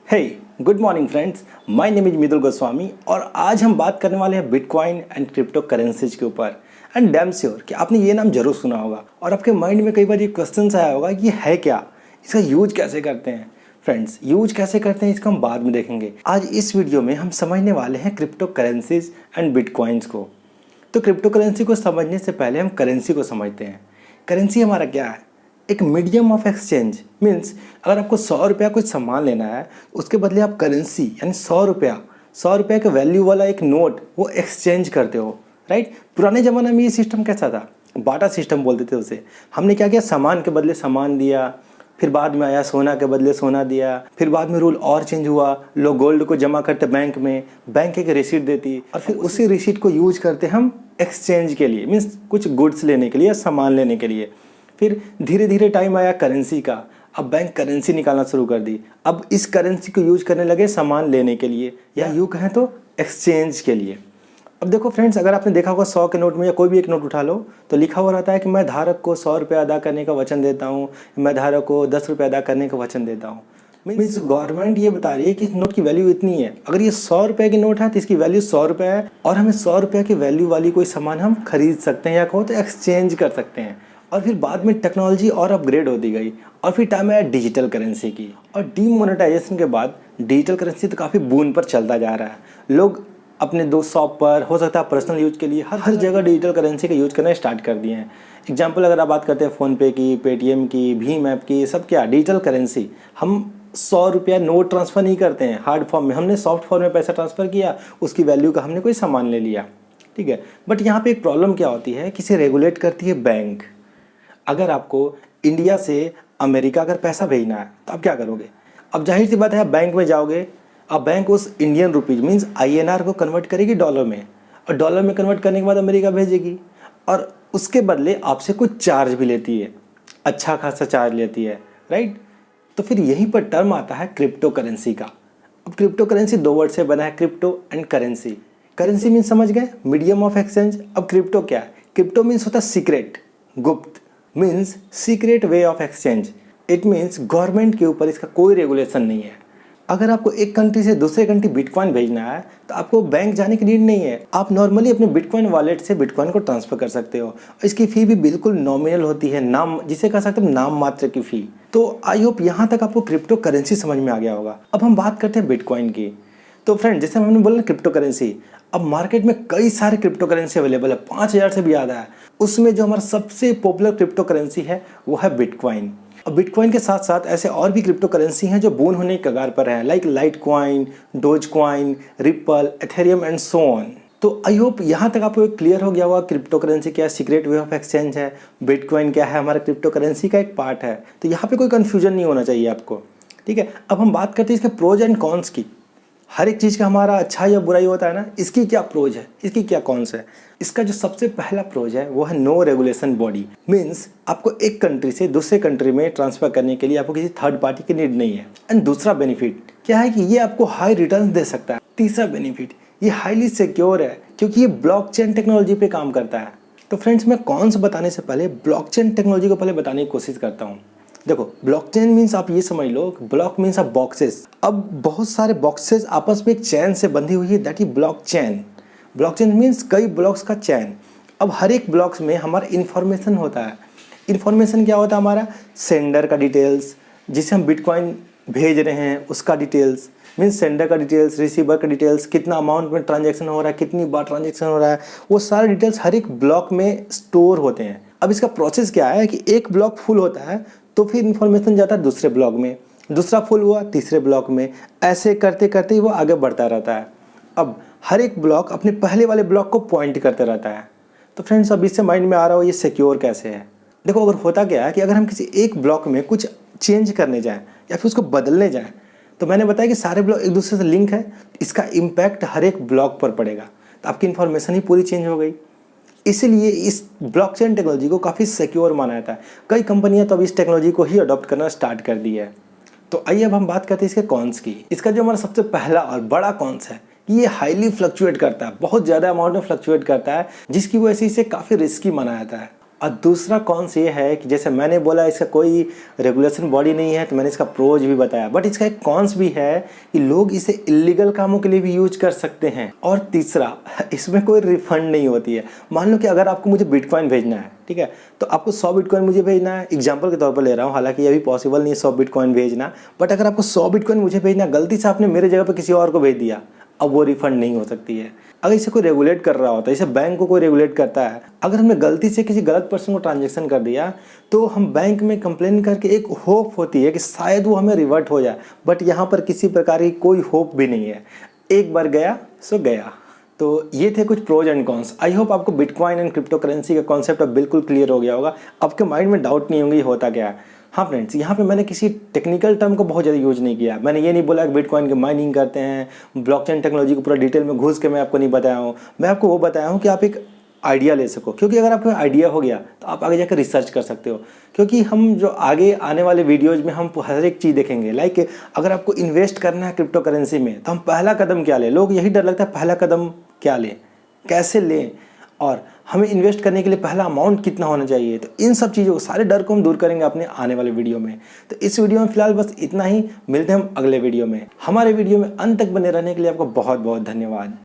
Hey good morning friends, my name is Midul Goswami और आज हम बात करने वाले हैं बिटकॉइन एंड क्रिप्टो करेंसीज के ऊपर। एंड डैम श्योर कि आपने ये नाम जरूर सुना होगा और आपके माइंड में कई बार ये क्वेश्चन आया होगा कि ये है क्या, इसका यूज कैसे करते हैं। फ्रेंड्स, यूज कैसे करते हैं इसका हम बाद में देखेंगे। आज इस वीडियो में हम समझने वाले हैं क्रिप्टो करेंसीज एंड बिटकॉइंस को। तो क्रिप्टो करेंसी को समझने से पहले हम करेंसी को समझते हैं। करेंसी हमारा क्या है? एक मीडियम ऑफ एक्सचेंज। मीन्स अगर आपको 100 रुपया कुछ सामान लेना है, उसके बदले आप करेंसी यानी 100 रुपया के वैल्यू वाला एक नोट वो एक्सचेंज करते हो, राइट। पुराने ज़माने में ये सिस्टम कैसा था? बाटा सिस्टम बोलते थे उसे। हमने क्या किया, सामान के बदले सामान दिया, फिर बाद में आया सोना के बदले सोना दिया, फिर बाद में रूल और चेंज हुआ, लोग गोल्ड को जमा करते बैंक में, बैंक एक रिसीट देती और फिर उसी रिसीट को यूज करते हम एक्सचेंज के लिए, मीन्स कुछ गुड्स लेने के लिए, सामान लेने के लिए। फिर धीरे धीरे टाइम आया करेंसी का। अब बैंक करेंसी निकालना शुरू कर दी। अब इस करेंसी को यूज करने लगे सामान लेने के लिए या यूँ कहें तो एक्सचेंज के लिए। अब देखो फ्रेंड्स, अगर आपने देखा होगा 100 के नोट में या कोई भी एक नोट उठा लो तो लिखा हुआ रहता है कि मैं धारक को 100 रुपये अदा करने का वचन देता हूँ, मैं धारक को 10 रुपये अदा करने का वचन देता हूँ। मीन्स गवर्नमेंट ये बता रही है कि इस नोट की वैल्यू इतनी है। अगर ये 100 रुपये की नोट है तो इसकी वैल्यू 100 रुपये है और हमें 100 रुपये की वैल्यू वाली कोई सामान हम खरीद सकते हैं या कहो तो एक्सचेंज कर सकते हैं। और फिर बाद में टेक्नोलॉजी और अपग्रेड होती गई और फिर टाइम आया डिजिटल करेंसी की। और डीमोनेटाइजेशन के बाद डिजिटल करेंसी तो काफ़ी बूम पर चलता जा रहा है। लोग अपने दो शॉप पर, हो सकता है पर्सनल यूज के लिए, हर जगह डिजिटल करेंसी का यूज करना स्टार्ट कर दिए हैं। एग्जाम्पल अगर आप बात करते हैं फ़ोनपे की, पेटीएम की, भीम ऐप की, सब क्या डिजिटल करेंसी। हम 100 रुपया नोट ट्रांसफ़र नहीं करते हैं हार्ड फॉर्म में, हमने सॉफ्ट फॉर्म में पैसा ट्रांसफ़र किया, उसकी वैल्यू का हमने कोई सामान ले लिया, ठीक है। बट यहाँ पे एक प्रॉब्लम क्या होती है कि इसे रेगुलेट करती है बैंक। अगर आपको इंडिया से अमेरिका अगर पैसा भेजना है तो आप क्या करोगे? अब जाहिर सी बात है, आप बैंक में जाओगे, अब बैंक उस इंडियन रुपीज़ मीन्स INR को कन्वर्ट करेगी डॉलर में, और डॉलर में कन्वर्ट करने के बाद अमेरिका भेजेगी और उसके बदले आपसे कुछ चार्ज भी लेती है, अच्छा खासा चार्ज लेती है, राइट। तो फिर यहीं पर टर्म आता है क्रिप्टो करेंसी का। अब क्रिप्टो करेंसी दो वर्ड से बना है, crypto and currency. Currency means समझ गए, मीडियम ऑफ एक्सचेंज। अब क्रिप्टो क्या है? क्रिप्टो मीन्स होता है सीक्रेट, गुप्त, means secret way of exchange. It means government के ऊपर इसका कोई रेगुलेशन नहीं है। अगर आपको एक कंट्री से दूसरे कंट्री बिटकॉइन भेजना है तो आपको बैंक जाने की नीड नहीं है। आप नॉर्मली अपने बिटकॉइन वॉलेट से बिटकॉइन को ट्रांसफ़र कर सकते हो। इसकी फ़ी भी बिल्कुल नॉमिनल होती है, नाम जिसे कह सकते हैं नाम मात्र की फ़ी। तो आई होप यहाँ तक आपको क्रिप्टो करेंसी समझ में आ गया होगा। अब हम बात करते हैं बिटकॉइन की। तो फ्रेंड, जैसे हमने बोला क्रिप्टो करेंसी, अब मार्केट में कई सारे क्रिप्टो करेंसी अवेलेबल है, 5000 से भी ज़्यादा है। उसमें जो हमारा सबसे पॉपुलर क्रिप्टो करेंसी है वो है बिटकॉइन। अब बिटकॉइन के साथ साथ ऐसे और भी क्रिप्टो करेंसी हैं जो बून होने के कगार पर हैं, like Litecoin, Dogecoin, ripple, Ethereum and so on. तो आई होप यहाँ तक आपको क्लियर हो गया होगा क्रिप्टो करेंसी क्या है, सीक्रेट वे ऑफ एक्सचेंज है, बिटकॉइन क्या है, हमारा क्रिप्टो करेंसी का एक पार्ट है। तो यहाँ पे कोई कन्फ्यूजन नहीं होना चाहिए आपको, ठीक है। अब हम बात करते हैं इसके प्रोज एंड कॉन्स की। हर एक चीज़ का हमारा अच्छा या बुराई होता है ना, इसकी क्या प्रोज है, इसकी क्या कॉन्स है। इसका जो सबसे पहला प्रोज है वो है नो रेगुलेशन बॉडी। मीन्स आपको एक कंट्री से दूसरे कंट्री में ट्रांसफ़र करने के लिए आपको किसी थर्ड पार्टी की नीड नहीं है। एंड दूसरा बेनिफिट क्या है कि ये आपको हाई रिटर्न दे सकता है। तीसरा बेनिफिट, ये हाईली सिक्योर है क्योंकि ये ब्लॉकचेन टेक्नोलॉजी पे काम करता है। तो फ्रेंड्स, मैं कॉन्स बताने से पहले ब्लॉकचेन टेक्नोलॉजी को पहले बताने की कोशिश करता हूँ। देखो, ब्लॉकचेन मीन्स आप ये समझ लो, ब्लॉक मीन्स आप बॉक्सेस। अब बहुत सारे बॉक्सेस आपस में एक चैन से बंधी हुई है, that is blockchain. Blockchain means कई ब्लॉक्स का चैन। अब हर एक ब्लॉक्स में हमारा इन्फॉर्मेशन होता है। इन्फॉर्मेशन क्या होता है? हमारा सेंडर का डिटेल्स, जिसे हम बिटकॉइन भेज रहे हैं उसका डिटेल्स, मीन्स सेंडर का डिटेल्स, रिसीवर का डिटेल्स, कितना अमाउंट में ट्रांजैक्शन हो रहा है, कितनी बार ट्रांजैक्शन हो रहा है, वो सारे डिटेल्स हर एक ब्लॉक में स्टोर होते हैं। अब इसका प्रोसेस क्या है कि एक ब्लॉक फुल होता है तो फिर इन्फॉर्मेशन जाता है दूसरे ब्लॉक में, दूसरा फुल हुआ तीसरे ब्लॉक में, ऐसे करते करते ही वो आगे बढ़ता रहता है। अब हर एक ब्लॉक अपने पहले वाले ब्लॉक को पॉइंट करते रहता है। तो फ्रेंड्स, अब इससे माइंड में आ रहा हो ये सिक्योर कैसे है। देखो, अगर होता क्या है कि अगर हम किसी एक ब्लॉक में कुछ चेंज करने जाएँ या फिर उसको बदलने जाएँ, तो मैंने बताया कि सारे ब्लॉक एक दूसरे से लिंक है, इसका इम्पैक्ट हर एक ब्लॉक पर पड़ेगा, तो आपकी इन्फॉर्मेशन ही पूरी चेंज हो गई। इसलिए इस ब्लॉकचेन टेक्नोलॉजी को काफ़ी सिक्योर माना जाता है। कई कंपनियां तो अब इस टेक्नोलॉजी को ही अडॉप्ट करना स्टार्ट कर दी है। तो आइए अब हम बात करते हैं इसके कॉन्स की। इसका जो हमारा सबसे पहला और बड़ा कॉन्स है कि ये हाईली फ्लक्चुएट करता है, बहुत ज़्यादा अमाउंट में फ्लक्चुएट करता है, जिसकी वजह से इसे काफ़ी रिस्की माना जाता है। और दूसरा कॉन्स ये है कि जैसे मैंने बोला इसका कोई रेगुलेशन बॉडी नहीं है, तो मैंने इसका प्रोज भी बताया, बट इसका एक कॉन्स भी है कि लोग इसे इलीगल कामों के लिए भी यूज कर सकते हैं। और तीसरा, इसमें कोई रिफंड नहीं होती है। मान लो कि अगर आपको मुझे बिटकॉइन भेजना है, ठीक है, तो आपको 100 बिटकॉइन मुझे भेजना है, एग्जाम्पल के तौर पर ले रहा हूँ, हालांकि ये भी पॉसिबल नहीं है 100 बिटकॉइन भेजना, बट अगर आपको 100 बिटकॉइन मुझे भेजना, गलती से आपने मेरे जगह पर किसी और को भेज दिया, अब वो रिफंड नहीं हो सकती है। अगर इसे कोई रेगुलेट कर रहा होता है, जैसे बैंक को कोई रेगुलेट करता है, अगर हमने गलती से किसी गलत पर्सन को ट्रांजैक्शन कर दिया, तो हम बैंक में कंप्लेन करके एक होप होती है कि शायद वो हमें रिवर्ट हो जाए, बट यहाँ पर किसी प्रकार की कोई होप भी नहीं है। एक बार गया सो गया। तो ये थे कुछ pros and cons. I hope आपको बिटकॉइन एंड क्रिप्टो करेंसी का कॉन्सेप्ट अब बिल्कुल क्लियर हो गया होगा, आपके माइंड में डाउट नहीं होंगे ये होता क्या है। हाँ फ्रेंड्स, यहाँ पे मैंने किसी टेक्निकल टर्म को बहुत ज़्यादा यूज़ नहीं किया। मैंने ये नहीं बोला कि बिटकॉइन की माइनिंग करते हैं, ब्लॉकचेन टेक्नोलॉजी को पूरा डिटेल में घुस के मैं आपको नहीं बताया हूँ। मैं आपको वो बताया हूँ कि आप एक आइडिया ले सको, क्योंकि अगर आपको आइडिया हो गया तो आप आगे जाकर रिसर्च कर सकते हो। क्योंकि हम जो आगे आने वाले वीडियोज़ में हम हर एक चीज़ देखेंगे, लाइक अगर आपको इन्वेस्ट करना है क्रिप्टो करेंसी में, तो हम पहला कदम क्या लें। लोग यही डर लगता है पहला कदम क्या लें, कैसे लें, और हमें इन्वेस्ट करने के लिए पहला अमाउंट कितना होना चाहिए। तो इन सब चीज़ों को, सारे डर को हम दूर करेंगे अपने आने वाले वीडियो में। तो इस वीडियो में फिलहाल बस इतना ही, मिलते हैं हम अगले वीडियो में। हमारे वीडियो में अंत तक बने रहने के लिए आपको बहुत बहुत धन्यवाद।